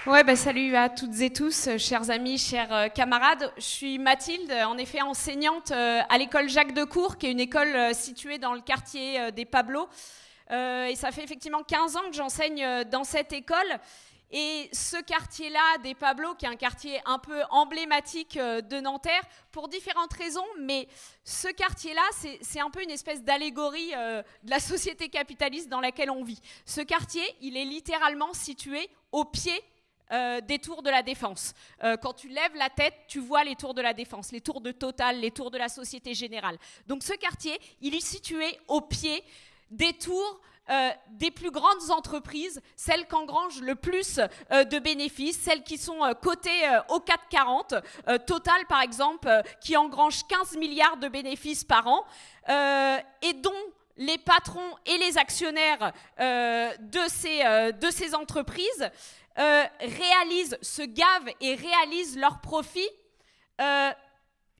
Ouais, bah, salut à toutes et tous, chers amis, chers camarades. Je suis Mathilde, en effet enseignante à l'école Jacques Decour, qui est une école située dans le quartier des Pablos. Et ça fait effectivement 15 ans que j'enseigne dans cette école. Et ce quartier-là, des Pablos, qui est un quartier un peu emblématique de Nanterre, pour différentes raisons, mais ce quartier-là, c'est un peu une espèce d'allégorie de la société capitaliste dans laquelle on vit. Ce quartier, il est littéralement situé au pied des tours de la Défense. Quand tu lèves la tête, tu vois les tours de la Défense, les tours de Total, les tours de la Société Générale. Donc ce quartier, il est situé au pied des tours des plus grandes entreprises, celles qui engrangent le plus de bénéfices, celles qui sont cotées au CAC 40, Total par exemple, qui engrange 15 milliards de bénéfices par an, et dont les patrons et les actionnaires de ces entreprises se gavent et réalisent leurs profits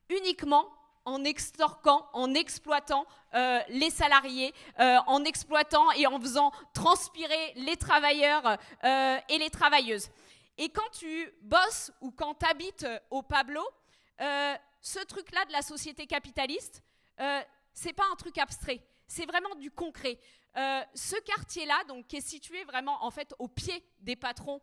uniquement en extorquant, en exploitant les salariés, en exploitant et en faisant transpirer les travailleurs et les travailleuses. Et quand tu bosses ou quand tu habites au Pablo, ce truc-là de la société capitaliste, c'est pas un truc abstrait, c'est vraiment du concret. Ce quartier-là, donc, qui est situé vraiment en fait au pied des patrons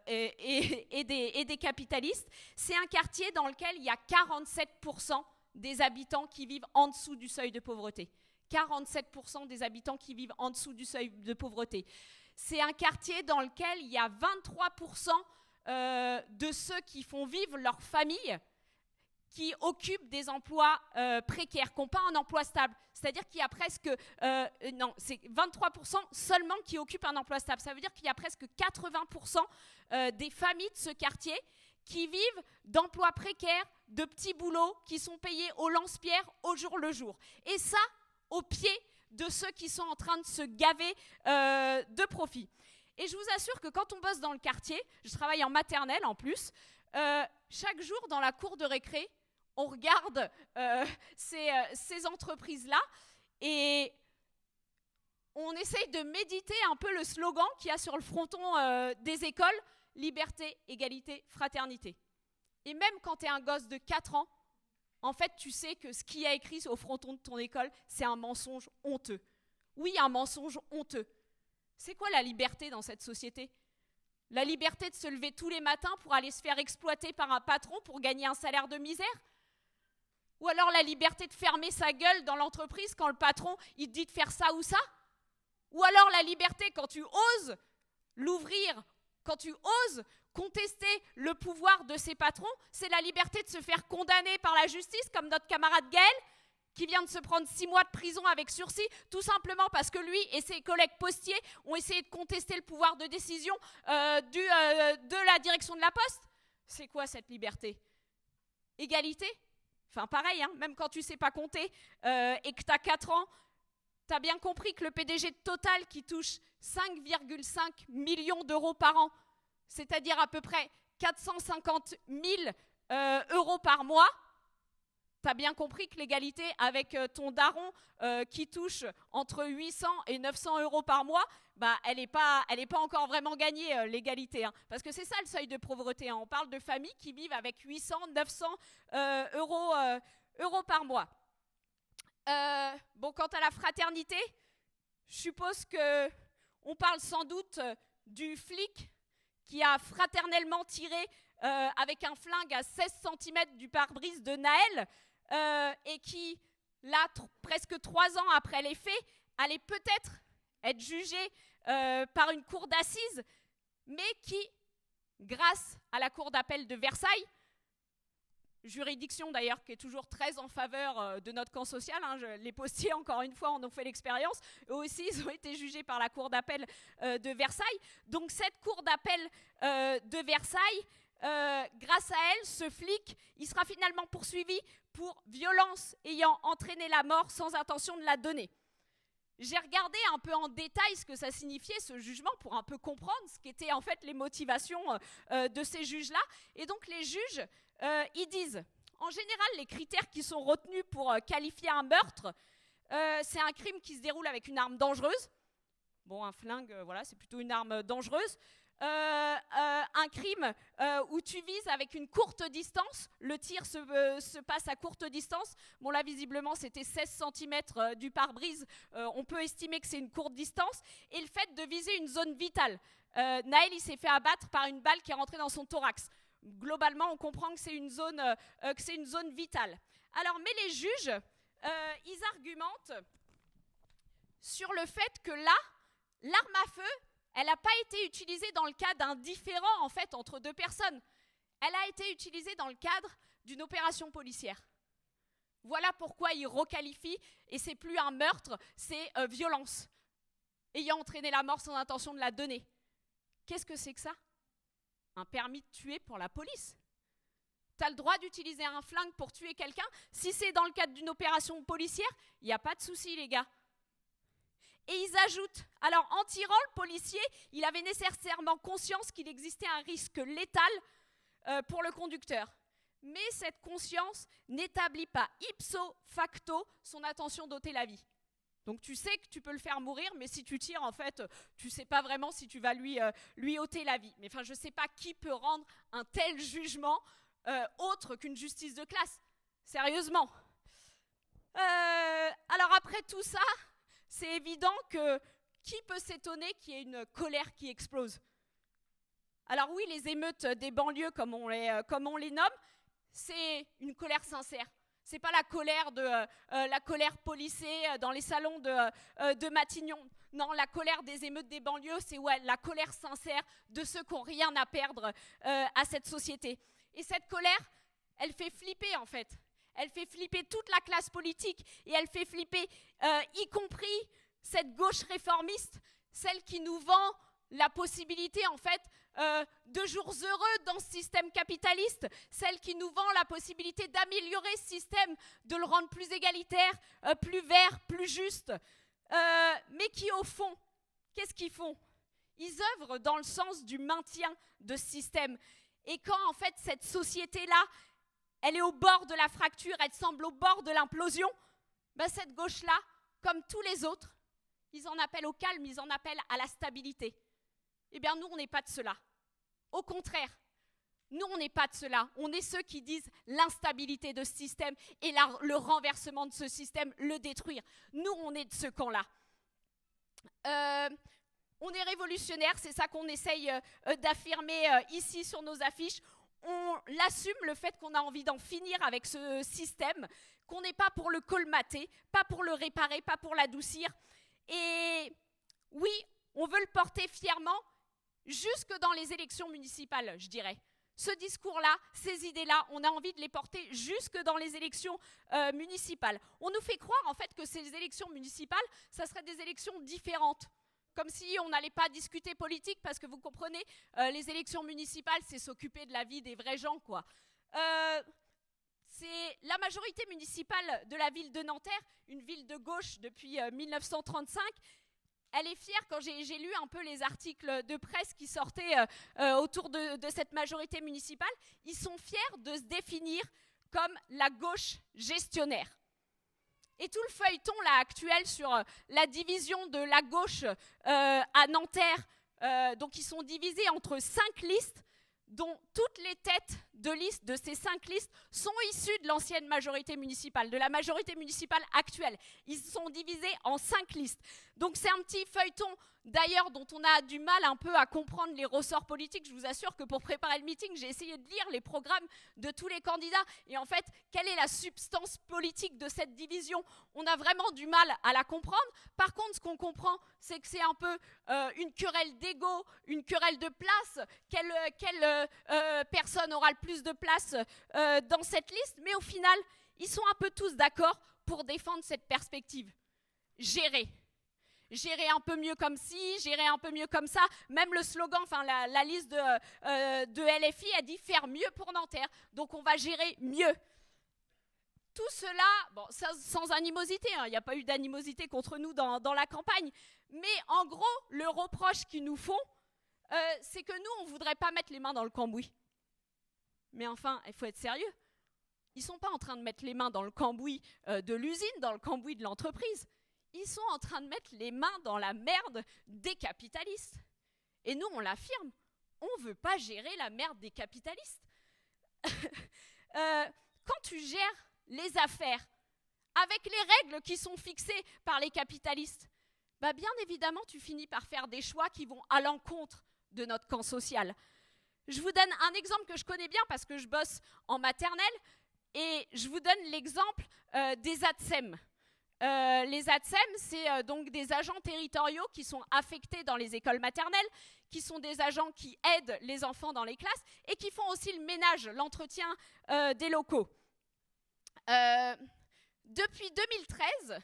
et des capitalistes, c'est un quartier dans lequel il y a 47% des habitants qui vivent en dessous du seuil de pauvreté. 47% des habitants qui vivent en dessous du seuil de pauvreté. C'est un quartier dans lequel il y a 23% de ceux qui font vivre leur famille qui occupent des emplois précaires, qui n'ont pas un emploi stable. C'est-à-dire qu'il y a presque... non, c'est 23% seulement qui occupent un emploi stable. Ça veut dire qu'il y a presque 80% des familles de ce quartier qui vivent d'emplois précaires, de petits boulots qui sont payés au lance-pierre au jour le jour. Et ça, au pied de ceux qui sont en train de se gaver de profit. Et je vous assure que quand on bosse dans le quartier, je travaille en maternelle en plus, chaque jour dans la cour de récré, on regarde ces entreprises-là et on essaye de méditer un peu le slogan qu'il y a sur le fronton des écoles, liberté, égalité, fraternité. Et même quand tu es un gosse de 4 ans, en fait, tu sais que ce qu'il y a écrit au fronton de ton école, c'est un mensonge honteux. Oui, un mensonge honteux. C'est quoi la liberté dans cette société ? La liberté de se lever tous les matins pour aller se faire exploiter par un patron pour gagner un salaire de misère ? Ou alors la liberté de fermer sa gueule dans l'entreprise quand le patron il te dit de faire ça ou ça ? Ou alors la liberté quand tu oses l'ouvrir, quand tu oses contester le pouvoir de ses patrons, c'est la liberté de se faire condamner par la justice comme notre camarade Gaël qui vient de se prendre 6 mois de prison avec sursis, tout simplement parce que lui et ses collègues postiers ont essayé de contester le pouvoir de décision de la direction de la Poste. C'est quoi cette liberté ? Égalité ? Enfin pareil, hein, même quand tu sais pas compter et que tu as 4 ans, tu as bien compris que le PDG de Total qui touche 5,5 millions d'euros par an, c'est-à-dire à peu près 450 000 euros par mois, tu as bien compris que l'égalité avec ton daron qui touche entre 800 et 900 euros par mois, bah, elle n'est pas encore vraiment gagnée, l'égalité. Hein. Parce que c'est ça le seuil de pauvreté. Hein. On parle de familles qui vivent avec 800, 900 euros par mois. Bon, quant à la fraternité, je suppose qu'on parle sans doute du flic qui a fraternellement tiré avec un flingue à 16 cm du pare-brise de Naël et qui, là, presque 3 ans après les faits, allait peut-être être jugé par une cour d'assises, mais qui, grâce à la cour d'appel de Versailles, juridiction d'ailleurs qui est toujours très en faveur de notre camp social, hein, les postiers encore une fois en ont fait l'expérience, eux aussi ils ont été jugés par la cour d'appel de Versailles. Donc cette cour d'appel de Versailles, grâce à elle, ce flic, il sera finalement poursuivi pour violence ayant entraîné la mort sans intention de la donner. J'ai regardé un peu en détail ce que ça signifiait ce jugement pour un peu comprendre ce qu'étaient en fait les motivations de ces juges-là. Et donc les juges, ils disent, en général, les critères qui sont retenus pour qualifier un meurtre, c'est un crime qui se déroule avec une arme dangereuse. Bon, un flingue, voilà, c'est plutôt une arme dangereuse. un crime où tu vises avec une courte distance, le tir se passe à courte distance. Bon là visiblement c'était 16 cm du pare-brise, on peut estimer que c'est une courte distance. Et le fait de viser une zone vitale. Naël il s'est fait abattre par une balle qui est rentrée dans son thorax. Globalement on comprend que c'est une zone vitale. Alors mais les juges, ils argumentent sur le fait que là, l'arme à feu, elle n'a pas été utilisée dans le cas d'un différend en fait entre deux personnes. Elle a été utilisée dans le cadre d'une opération policière. Voilà pourquoi ils requalifient, et c'est plus un meurtre, c'est violence, ayant entraîné la mort sans intention de la donner. Qu'est-ce que c'est que ça? Un permis de tuer pour la police. Tu as le droit d'utiliser un flingue pour tuer quelqu'un. Si c'est dans le cadre d'une opération policière, il n'y a pas de souci les gars. Et ils ajoutent, alors en tirant, le policier, il avait nécessairement conscience qu'il existait un risque létal pour le conducteur. Mais cette conscience n'établit pas ipso facto son intention d'ôter la vie. Donc tu sais que tu peux le faire mourir, mais si tu tires, en fait, tu ne sais pas vraiment si tu vas lui ôter la vie. Mais enfin, je ne sais pas qui peut rendre un tel jugement autre qu'une justice de classe. Sérieusement. Alors après tout ça, c'est évident que qui peut s'étonner qu'il y ait une colère qui explose? Alors oui, les émeutes des banlieues, comme on les nomme, c'est une colère sincère. C'est pas la colère policée dans les salons de Matignon. Non, la colère des émeutes des banlieues, c'est la colère sincère de ceux qui n'ont rien à perdre à cette société. Et cette colère, elle fait flipper en fait. Elle fait flipper toute la classe politique et elle fait flipper y compris cette gauche réformiste, celle qui nous vend la possibilité en fait de jours heureux dans ce système capitaliste, celle qui nous vend la possibilité d'améliorer ce système, de le rendre plus égalitaire, plus vert, plus juste, mais qui au fond, qu'est-ce qu'ils font? Ils œuvrent dans le sens du maintien de ce système. Et quand en fait cette société-là, elle est au bord de la fracture, elle semble au bord de l'implosion, ben cette gauche-là, comme tous les autres, ils en appellent au calme, ils en appellent à la stabilité. Eh bien, nous, on n'est pas de cela. Au contraire, nous, on n'est pas de cela. On est ceux qui disent l'instabilité de ce système et le renversement de ce système, le détruire. Nous, on est de ce camp-là. On est révolutionnaires, c'est ça qu'on essaye d'affirmer ici sur nos affiches. On l'assume, le fait qu'on a envie d'en finir avec ce système, qu'on n'est pas pour le colmater, pas pour le réparer, pas pour l'adoucir. Et oui, on veut le porter fièrement jusque dans les élections municipales, je dirais. Ce discours-là, ces idées-là, on a envie de les porter jusque dans les élections municipales. On nous fait croire en fait que ces élections municipales, ça serait des élections différentes. Comme si on n'allait pas discuter politique, parce que vous comprenez, les élections municipales, c'est s'occuper de la vie des vrais gens, quoi. C'est la majorité municipale de la ville de Nanterre, une ville de gauche depuis 1935. Elle est fière, quand j'ai lu un peu les articles de presse qui sortaient autour de cette majorité municipale, ils sont fiers de se définir comme la gauche gestionnaire. Et tout le feuilleton là, actuel sur la division de la gauche à Nanterre, donc ils sont divisés entre 5 listes, dont toutes les têtes de liste de ces 5 listes sont issues de l'ancienne majorité municipale, de la majorité municipale actuelle. Ils sont divisés en 5 listes. Donc c'est un petit feuilleton, d'ailleurs, dont on a du mal un peu à comprendre les ressorts politiques. Je vous assure que pour préparer le meeting, j'ai essayé de lire les programmes de tous les candidats. Et en fait, quelle est la substance politique de cette division? On a vraiment du mal à la comprendre. Par contre, ce qu'on comprend, c'est que c'est un peu une querelle d'ego, une querelle de place. Quelle personne aura le plus de place dans cette liste? Mais au final, ils sont un peu tous d'accord pour défendre cette perspective. Gérer un peu mieux comme ci, gérer un peu mieux comme ça. Même le slogan, enfin la liste de LFI a dit faire mieux pour Nanterre. Donc on va gérer mieux. Tout cela, bon, sans animosité, il n'y a pas eu d'animosité contre nous dans la campagne. Mais en gros, le reproche qu'ils nous font, c'est que nous, on ne voudrait pas mettre les mains dans le cambouis. Mais enfin, il faut être sérieux. Ils ne sont pas en train de mettre les mains dans le cambouis de l'usine, dans le cambouis de l'entreprise. Ils sont en train de mettre les mains dans la merde des capitalistes. Et nous, on l'affirme. on ne veut pas gérer la merde des capitalistes. Quand tu gères les affaires avec les règles qui sont fixées par les capitalistes, bah bien évidemment, tu finis par faire des choix qui vont à l'encontre de notre camp social. Je vous donne un exemple que je connais bien parce que je bosse en maternelle et je vous donne l'exemple des ATSEM. Les ATSEM, c'est donc des agents territoriaux qui sont affectés dans les écoles maternelles, qui sont des agents qui aident les enfants dans les classes et qui font aussi le ménage, l'entretien des locaux. Depuis 2013,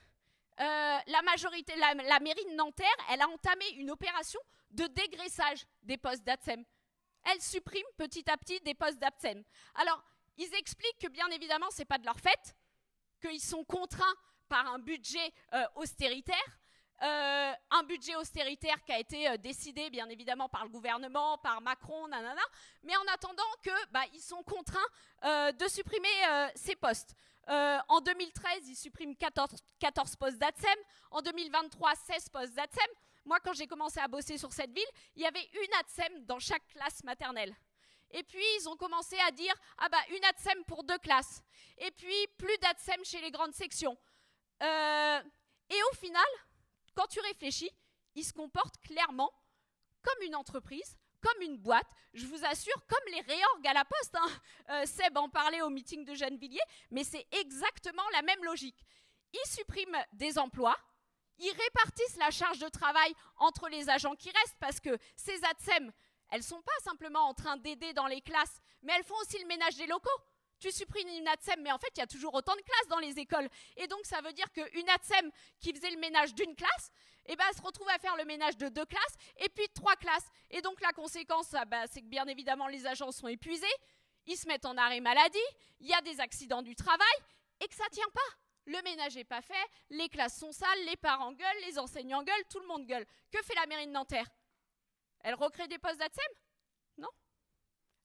la mairie de Nanterre, elle a entamé une opération de dégraissage des postes d'ATSEM. Elle supprime petit à petit des postes d'ATSEM. Alors, ils expliquent que bien évidemment, ce n'est pas de leur fait, qu'ils sont contraints par un budget austéritaire, un budget austéritaire qui a été décidé bien évidemment par le gouvernement, par Macron, nanana, mais en attendant qu'ils sont contraints de supprimer ces postes. En 2013, ils suppriment 14 postes d'ATSEM, en 2023, 16 postes d'ATSEM. Moi, quand j'ai commencé à bosser sur cette ville, il y avait une ATSEM dans chaque classe maternelle. Et puis, ils ont commencé à dire une ATSEM pour 2 classes. Et puis, plus d'ATSEM chez les grandes sections. Et au final, quand tu réfléchis, ils se comportent clairement comme une entreprise, comme une boîte, je vous assure, comme les réorgs à la poste. Seb en parlait au meeting de Gennevilliers, mais c'est exactement la même logique. Ils suppriment des emplois, ils répartissent la charge de travail entre les agents qui restent, parce que ces ATSEM, elles ne sont pas simplement en train d'aider dans les classes, mais elles font aussi le ménage des locaux. Tu supprimes une ATSEM, mais en fait, il y a toujours autant de classes dans les écoles. Et donc, ça veut dire qu'une ATSEM qui faisait le ménage d'une classe, elle se retrouve à faire le ménage de 2 classes, et puis de 3 classes. Et donc, la conséquence, c'est que bien évidemment, les agents sont épuisés, ils se mettent en arrêt maladie, il y a des accidents du travail, et que ça ne tient pas. Le ménage n'est pas fait, les classes sont sales, les parents gueulent, les enseignants gueulent, tout le monde gueule. Que fait la mairie de Nanterre? Elle recrée des postes d'ATSEM? Non.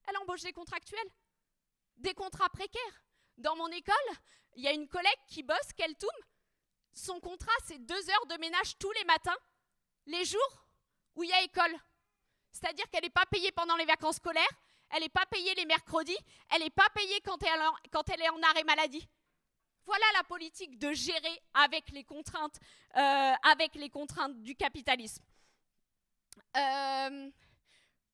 Elle embauche des contractuels. Des contrats précaires. Dans mon école, il y a une collègue qui bosse, Keltoum. Son contrat, c'est 2 heures de ménage tous les matins, les jours où il y a école. C'est-à-dire qu'elle n'est pas payée pendant les vacances scolaires, elle n'est pas payée les mercredis, elle n'est pas payée quand elle est en arrêt maladie. Voilà la politique de gérer avec les contraintes du capitalisme.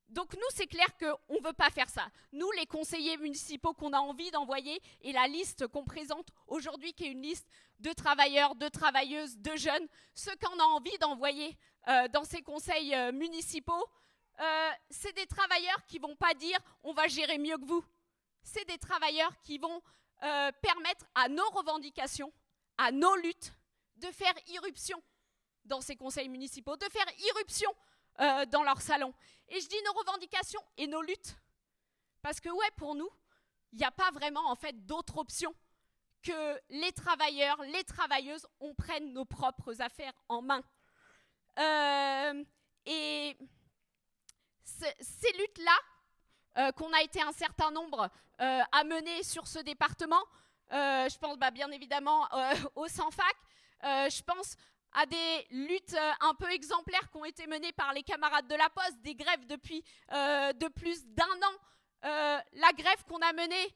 Donc nous, c'est clair qu'on ne veut pas faire ça. Nous, les conseillers municipaux qu'on a envie d'envoyer, et la liste qu'on présente aujourd'hui, qui est une liste de travailleurs, de travailleuses, de jeunes, ceux qu'on a envie d'envoyer dans ces conseils municipaux, c'est des travailleurs qui ne vont pas dire « on va gérer mieux que vous ». C'est des travailleurs qui vont permettre à nos revendications, à nos luttes, de faire irruption dans ces conseils municipaux, de faire irruption dans leur salon. Et je dis nos revendications et nos luttes. Parce que pour nous, il n'y a pas vraiment en fait d'autre option que les travailleurs, les travailleuses, on prenne nos propres affaires en main. Et ces luttes-là, qu'on a été un certain nombre à mener sur ce département, je pense bien évidemment au Sans-Fac, je pense à des luttes un peu exemplaires qui ont été menées par les camarades de la Poste, des grèves depuis de plus d'1 an. La grève qu'on a menée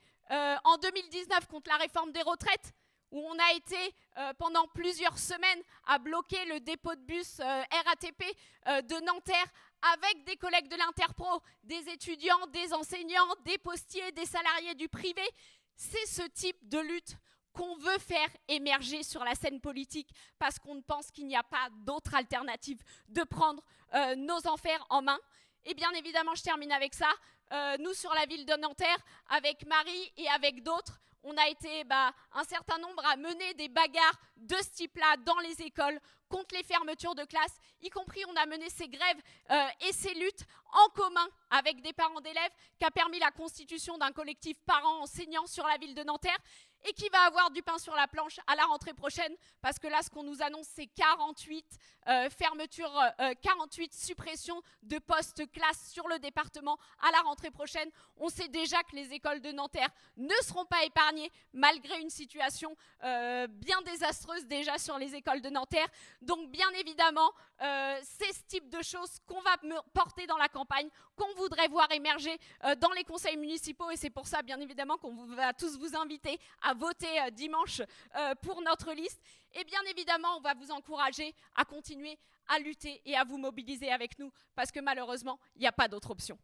en 2019 contre la réforme des retraites, où on a été pendant plusieurs semaines à bloquer le dépôt de bus RATP de Nanterre avec des collègues de l'Interpro, des étudiants, des enseignants, des postiers, des salariés du privé. C'est ce type de lutte qu'on veut faire émerger sur la scène politique parce qu'on pense qu'il n'y a pas d'autre alternative de prendre nos affaires en main. Et bien évidemment, je termine avec ça. Nous, sur la ville de Nanterre, avec Marie et avec d'autres, on a été un certain nombre à mener des bagarres de ce type-là dans les écoles contre les fermetures de classes, y compris on a mené ces grèves et ces luttes en commun avec des parents d'élèves qui a permis la constitution d'un collectif parents-enseignants sur la ville de Nanterre et qui va avoir du pain sur la planche à la rentrée prochaine parce que là, ce qu'on nous annonce, c'est 48 suppressions de postes classes sur le département à la rentrée prochaine. On sait déjà que les écoles de Nanterre ne seront pas épargnées malgré une situation bien désastreuse déjà sur les écoles de Nanterre. Donc bien évidemment, c'est ce type de choses qu'on va porter dans la campagne, qu'on voudrait voir émerger dans les conseils municipaux, et c'est pour ça bien évidemment qu'on va tous vous inviter à voter dimanche pour notre liste. Et bien évidemment, on va vous encourager à continuer à lutter et à vous mobiliser avec nous, parce que malheureusement, il n'y a pas d'autre option.